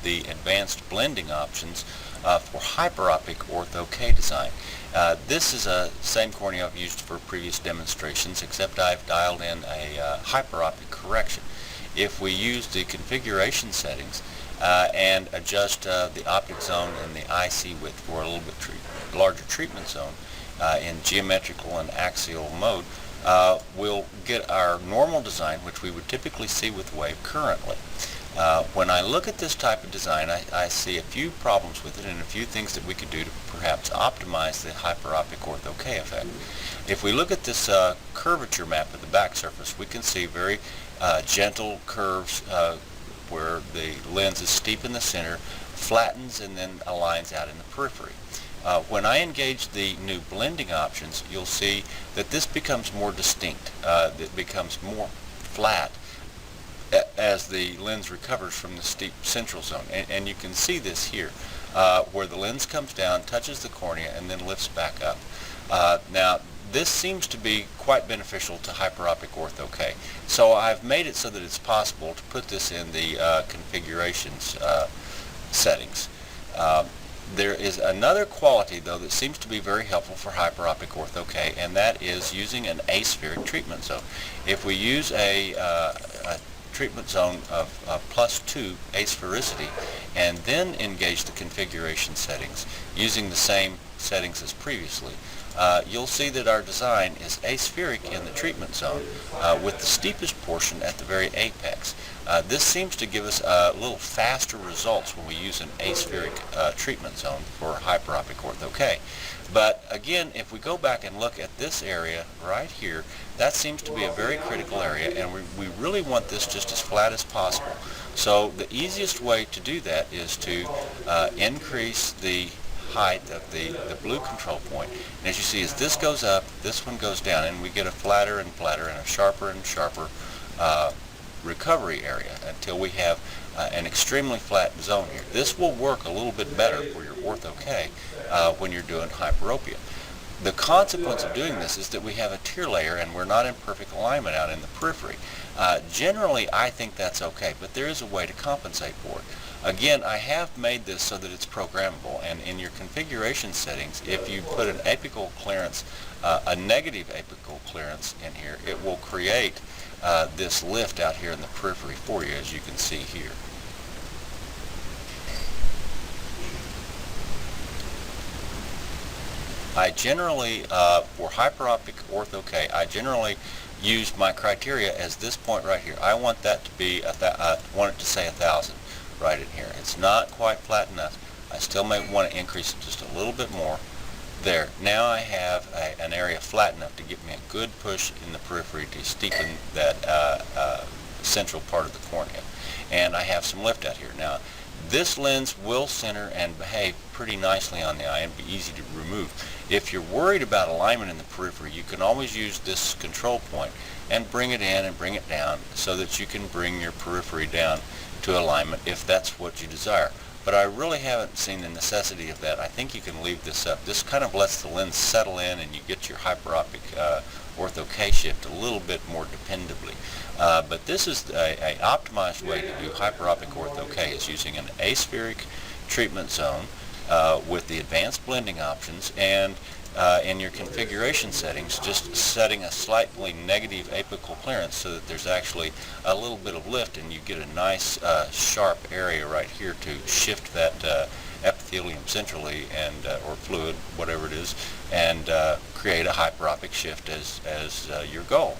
the advanced blending options for hyperopic ortho K design. This is the same cornea I've used for previous demonstrations, except I've dialed in a hyperopic correction. If we use the configuration settings and adjust the optic zone and the IC width for a little bit larger treatment zone in geometrical and axial mode, we'll get our normal design, which we would typically see with wave currently. When I look at this type of design, I see a few problems with it and a few things that we could do to perhaps optimize the hyperopic ortho K effect. If we look at this curvature map of the back surface, we can see very gentle curves where the lens is steep in the center, flattens, and then aligns out in the periphery. When I engage the new blending options, you'll see that this becomes more distinct. It becomes more flat as the lens recovers from the steep central zone. And you can see this here, where the lens comes down, touches the cornea, and then lifts back up. Now, this seems to be quite beneficial to hyperopic ortho K. So I've made it so that it's possible to put this in the configurations settings. There is another quality, though, that seems to be very helpful for hyperopic ortho K, and that is using an aspheric treatment zone. If we use a treatment zone of +2 asphericity and then engage the configuration settings using the same settings as previously, you'll see that our design is aspheric in the treatment zone with the steepest portion at the very apex. This seems to give us a little faster results when we use an aspheric treatment zone for hyperopic ortho K. But again, if we go back and look at this area right here, that seems to be a very critical area, and we really want this just as flat as possible. So the easiest way to do that is to increase the height of the blue control point. And as you see, as this goes up, this one goes down, and we get a flatter and flatter and a sharper and sharper recovery area until we have an extremely flat zone here. This will work a little bit better for your ortho K when you're doing hyperopia. The consequence of doing this is that we have a tear layer and we're not in perfect alignment out in the periphery. Generally, I think that's okay, but there is a way to compensate for it. Again, I have made this so that it's programmable, and in your configuration settings, if you put an apical clearance, a negative apical clearance in here, it will create this lift out here in the periphery for you, as you can see here. I generally, for hyperopic ortho K, I generally use my criteria as this point right here. I want that to be, want it to say 1,000 right in here. It's not quite flat enough. I still may want to increase it just a little bit more. There. Now I have an area flat enough to give me a good push in the periphery to steepen that central part of the cornea. And I have some lift out here. Now, this lens will center and behave pretty nicely on the eye and be easy to remove. If you're worried about alignment in the periphery, you can always use this control point and bring it in and bring it down so that you can bring your periphery down to alignment if that's what you desire. But I really haven't seen the necessity of that. I think you can leave this up. This kind of lets the lens settle in and you get your hyperopic ortho K shift a little bit more dependably. But this is an optimized way to do hyperopic ortho K, is using an aspheric treatment zone with the advanced blending options, and in your configuration settings, just setting a slightly negative apical clearance so that there's actually a little bit of lift and you get a nice sharp area right here to shift that epithelium centrally and or fluid, whatever it is, and create a hyperopic shift as your goal.